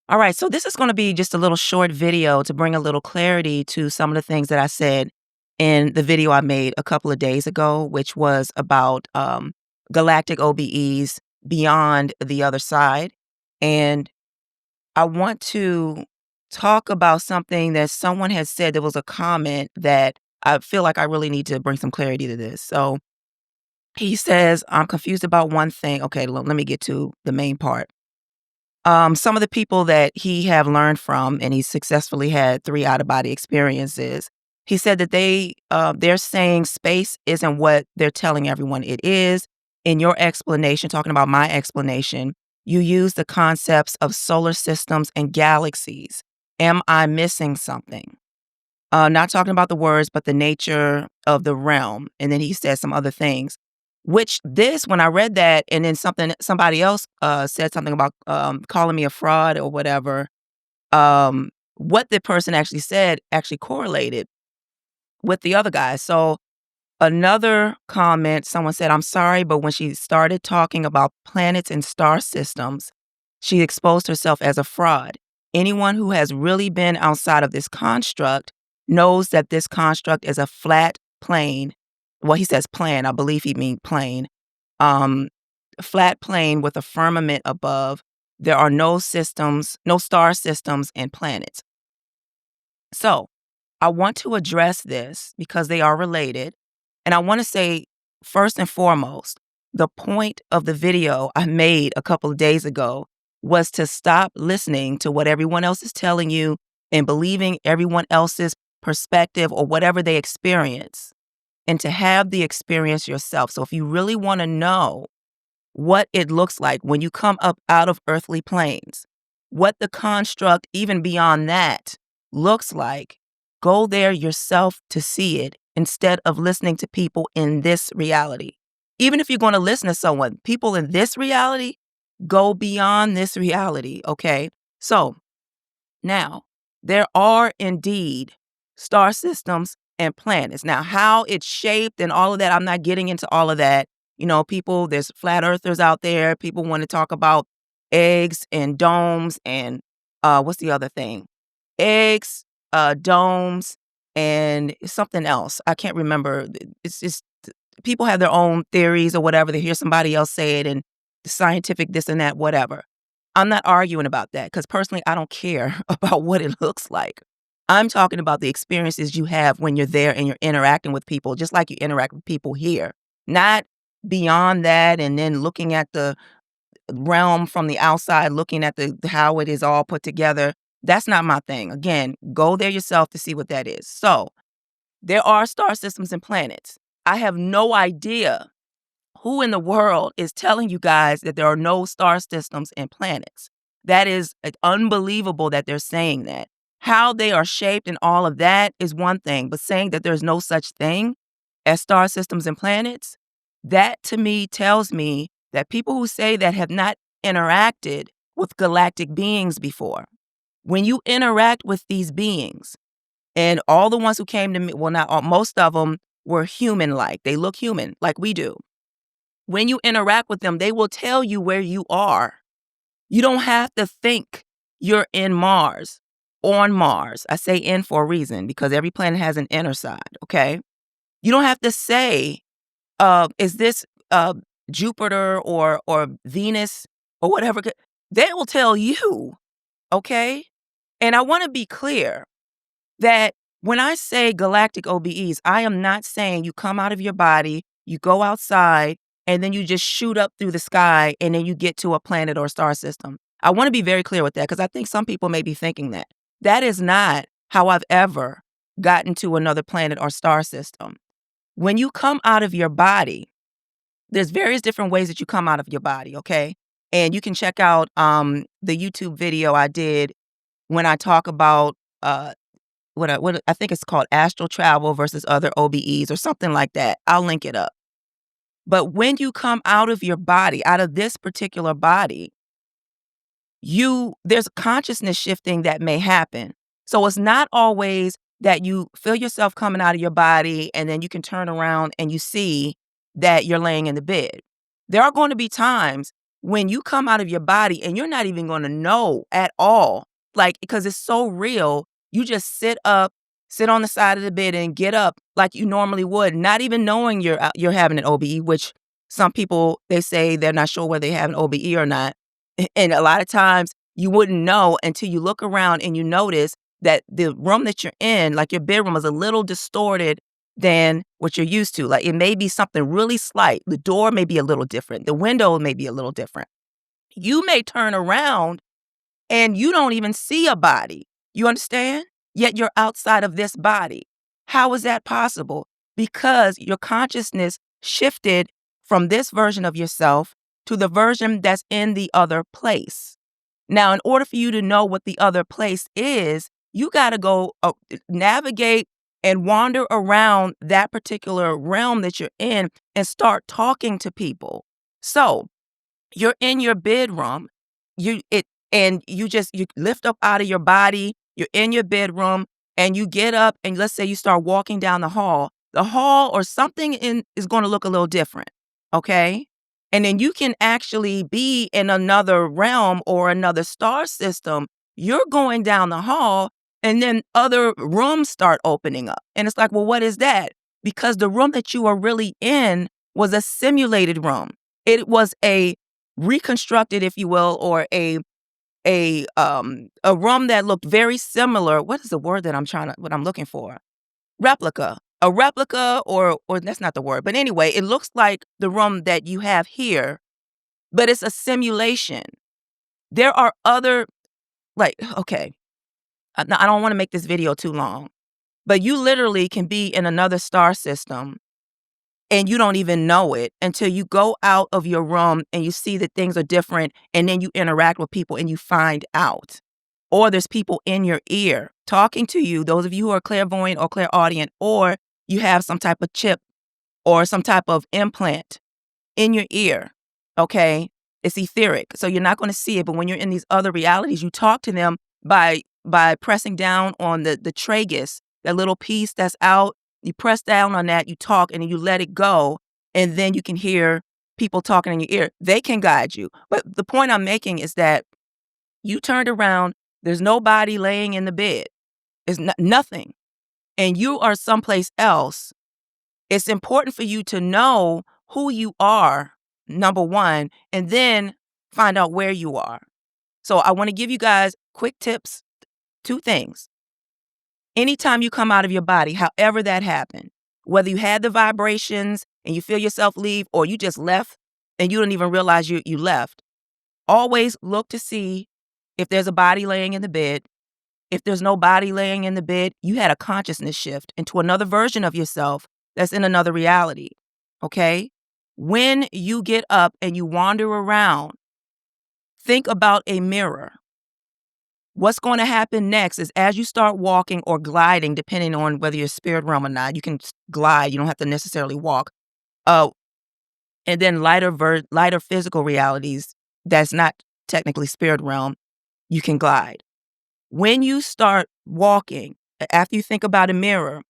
All right, so this is going to be just a little short video to bring a little clarity to some of the things that I said in the video I made a couple of days ago, which was about galactic OBEs beyond the other side. And I want to talk about something that someone had said. There was a comment that I feel like I really need to bring some clarity to this. So he says, I'm confused about one thing. Okay, let me get to the main part. Some of the people that he have learned from, and he successfully had 3 out-of-body experiences, he said that they're saying space isn't what they're telling everyone it is. In your explanation, talking about my explanation, you use the concepts of solar systems and galaxies. Am I missing something? Not talking about the words, but the nature of the realm. And then he said some other things, which when I read that, and then somebody else said something about calling me a fraud or whatever. What the person actually said actually correlated with the other guy. So another comment, someone said, I'm sorry, but when she started talking about planets and star systems, she exposed herself as a fraud. Anyone who has really been outside of this construct knows that this construct is a flat plane. Well, he says plane. I believe he means plane. Um, Flat plane with a firmament above. There are no systems, no star systems and planets. So I want to address this because they are related. And I want to say, first and foremost, the point of the video I made a couple of days ago was to stop listening to what everyone else is telling you and believing everyone else's perspective or whatever they experience, and to have the experience yourself. So if you really want to know what it looks like when you come up out of earthly planes, what the construct, even beyond that, looks like, go there yourself to see it instead of listening to people in this reality. Even if you're going to listen to someone, people in this reality, go beyond this reality, okay? So now, there are indeed star systems and planets. Now, how it's shaped and all of that, I'm not getting into all of that. There's flat earthers out there. People want to talk about eggs and domes and what's the other thing? Eggs, domes, and something else. I can't remember. It's just people have their own theories or whatever. They hear somebody else say it and the scientific this and that, whatever. I'm not arguing about that because personally, I don't care about what it looks like. I'm talking about the experiences you have when you're there and you're interacting with people, just like you interact with people here. Not beyond that and then looking at the realm from the outside, looking at how it is all put together. That's not my thing. Again, go there yourself to see what that is. So there are star systems and planets. I have no idea who in the world is telling you guys that there are no star systems and planets. That is unbelievable that they're saying that. How they are shaped and all of that is one thing, but saying that there's no such thing as star systems and planets, that to me tells me that people who say that have not interacted with galactic beings before. When you interact with these beings, and all the ones who came to me, well, not all, most of them were human-like. They look human, like we do. When you interact with them, they will tell you where you are. You don't have to think you're in Mars, on Mars. I say in for a reason because every planet has an inner side, okay? You don't have to say, is this Jupiter or Venus or whatever. They will tell you, okay? And I want to be clear that when I say galactic OBEs, I am not saying you come out of your body, you go outside, and then you just shoot up through the sky and then you get to a planet or star system. I want to be very clear with that because I think some people may be thinking that. That is not how I've ever gotten to another planet or star system. When you come out of your body, there's various different ways that you come out of your body, okay? And you can check out the YouTube video I did when I talk about what I think it's called astral travel versus other OBEs or something like that. I'll link it up. But when you come out of your body, out of this particular body, there's consciousness shifting that may happen. So it's not always that you feel yourself coming out of your body and then you can turn around and you see that you're laying in the bed. There are going to be times when you come out of your body and you're not even gonna know at all, like, because it's so real, you just sit up, sit on the side of the bed and get up like you normally would, not even knowing you're having an OBE, which some people, they say they're not sure whether they have an OBE or not. And a lot of times you wouldn't know until you look around and you notice that the room that you're in, like your bedroom, is a little distorted than what you're used to. Like it may be something really slight. The door may be a little different. The window may be a little different. You may turn around and you don't even see a body. You understand? Yet you're outside of this body. How is that possible? Because your consciousness shifted from this version of yourself to the version that's in the other place. Now, in order for you to know what the other place is, you got to go navigate and wander around that particular realm that you're in and start talking to people. So you're in your bedroom, you lift up out of your body, you're in your bedroom, and you get up and let's say you start walking down the hall. The hall or something is going to look a little different, okay? And then you can actually be in another realm or another star system. You're going down the hall and then other rooms start opening up. And it's like, well, what is that? Because the room that you are really in was a simulated room. It was a reconstructed, if you will, or a room that looked very similar. What is the word that what I'm looking for? Replica. A replica, or that's not the word. But anyway, it looks like the room that you have here, but it's a simulation. There are other, okay, I don't want to make this video too long, but you literally can be in another star system and you don't even know it until you go out of your room and you see that things are different, and then you interact with people and you find out. Or there's people in your ear talking to you, those of you who are clairvoyant or clairaudient, or you have some type of chip or some type of implant in your ear, okay? It's etheric, so you're not going to see it, but when you're in these other realities, you talk to them by pressing down on the tragus, that little piece that's out. You press down on that, you talk, and then you let it go, and then you can hear people talking in your ear. They can guide you. But the point I'm making is that you turned around, there's nobody laying in the bed. It's nothing. And you are someplace else. It's important for you to know who you are, number one, and then find out where you are. So I want to give you guys quick tips, 2 things. Anytime you come out of your body, however that happened, whether you had the vibrations and you feel yourself leave, or you just left and you don't even realize you left, always look to see if there's a body laying in the bed. If there's no body laying in the bed, you had a consciousness shift into another version of yourself that's in another reality, okay? When you get up and you wander around, think about a mirror. What's going to happen next is as you start walking or gliding, depending on whether you're spirit realm or not, you can glide. You don't have to necessarily walk. And then lighter physical realities that's not technically spirit realm, you can glide. When you start walking, after you think about a mirror,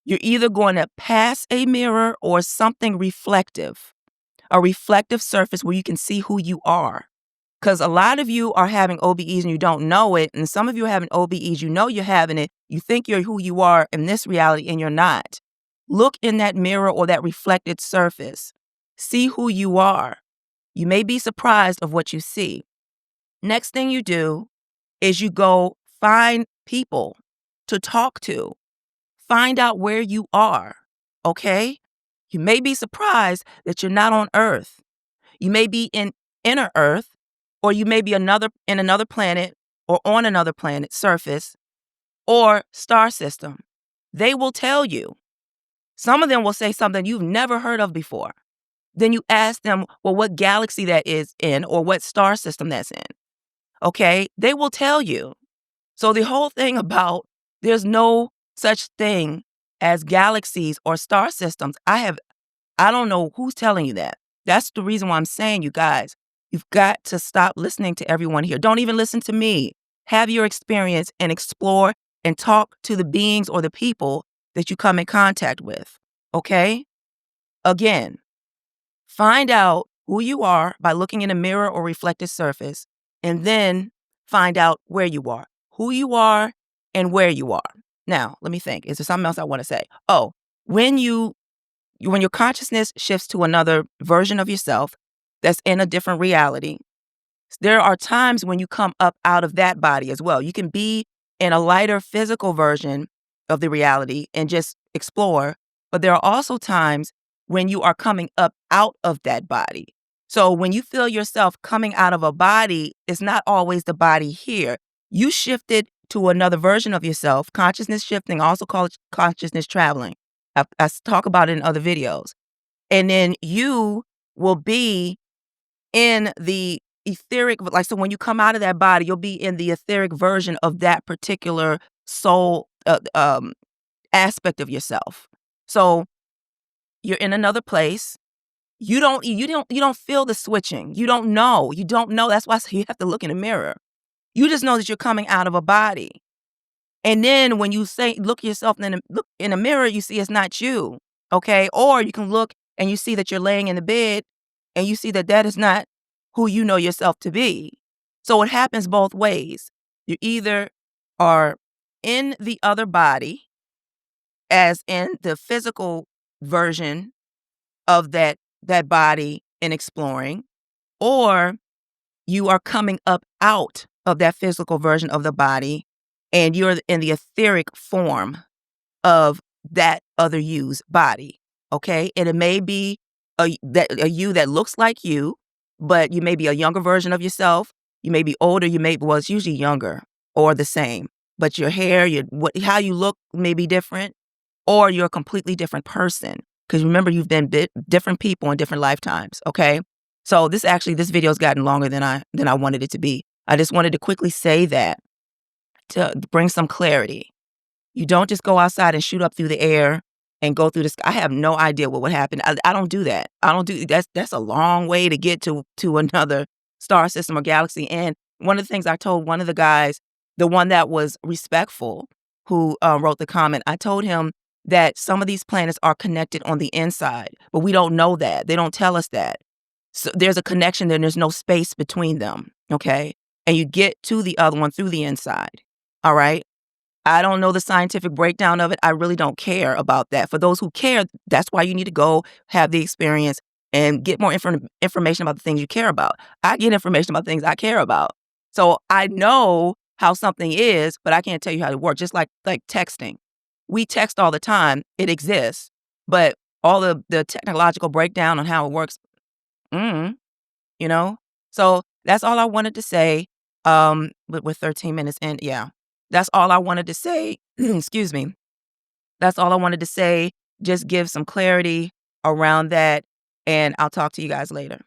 you're either going to pass a mirror or something reflective, a reflective surface where you can see who you are. Because a lot of you are having OBEs and you don't know it. And some of you are having OBEs, you know you're having it. You think you're who you are in this reality and you're not. Look in that mirror or that reflected surface. See who you are. You may be surprised of what you see. Next thing you do is you go find people to talk to. Find out where you are, okay? You may be surprised that you're not on Earth. You may be in inner Earth, or you may be in another planet or on another planet surface or star system. They will tell you. Some of them will say something you've never heard of before. Then you ask them, well, what galaxy that is in or what star system that's in. Okay? They will tell you. So the whole thing about there's no such thing as galaxies or star systems, I don't know who's telling you that. That's the reason why I'm saying, you guys, you've got to stop listening to everyone here. Don't even listen to me. Have your experience and explore and talk to the beings or the people that you come in contact with. Okay? Again, find out who you are by looking in a mirror or reflected surface, and then find out where you are, who you are, and where you are. Now, let me think. Is there something else I want to say? Oh, when when your consciousness shifts to another version of yourself that's in a different reality, there are times when you come up out of that body as well. You can be in a lighter physical version of the reality and just explore, but there are also times when you are coming up out of that body. So when you feel yourself coming out of a body, it's not always the body here. You shifted to another version of yourself, consciousness shifting, also called consciousness traveling. I talk about it in other videos. And then you will be in the etheric, like, so when you come out of that body, you'll be in the etheric version of that particular soul aspect of yourself. So you're in another place. You don't feel the switching. You don't know. You don't know. That's why I say you have to look in the mirror. You just know that you're coming out of a body. And then when you say look yourself look in a mirror, you see it's not you. Okay? Or you can look and you see that you're laying in the bed and you see that that is not who you know yourself to be. So it happens both ways. You either are in the other body, as in the physical version of that body and exploring, or you are coming up out of that physical version of the body and you're in the etheric form of that other you's body. Okay? And it may be a you that looks like you, but you may be a younger version of yourself. You may be older. Well, it's usually younger or the same, but your hair, how you look may be different, or you're a completely different person. Because remember, you've been different people in different lifetimes. Okay? So this video's gotten longer than I wanted it to be. I just wanted to quickly say that to bring some clarity. You don't just go outside and shoot up through the air and go through the sky. I have no idea what would happen. I don't do that. I don't do that's a long way to get to another star system or galaxy. And one of the things I told one of the guys, the one that was respectful, who wrote the comment, I told him that some of these planets are connected on the inside, but we don't know that. They don't tell us that. So there's a connection there and there's no space between them. Okay. And you get to the other one through the inside. All right. I don't know the scientific breakdown of it. I really don't care about that. For those who care, that's why you need to go have the experience and get more information about the things you care about. I get information about things I care about. So I know how something is, but I can't tell you how it works. Just like texting. We text all the time. It exists. But all the technological breakdown on how it works, mm, you know? So that's all I wanted to say. With 13 minutes in, yeah. That's all I wanted to say. Excuse me. That's all I wanted to say. Just give some clarity around that. And I'll talk to you guys later.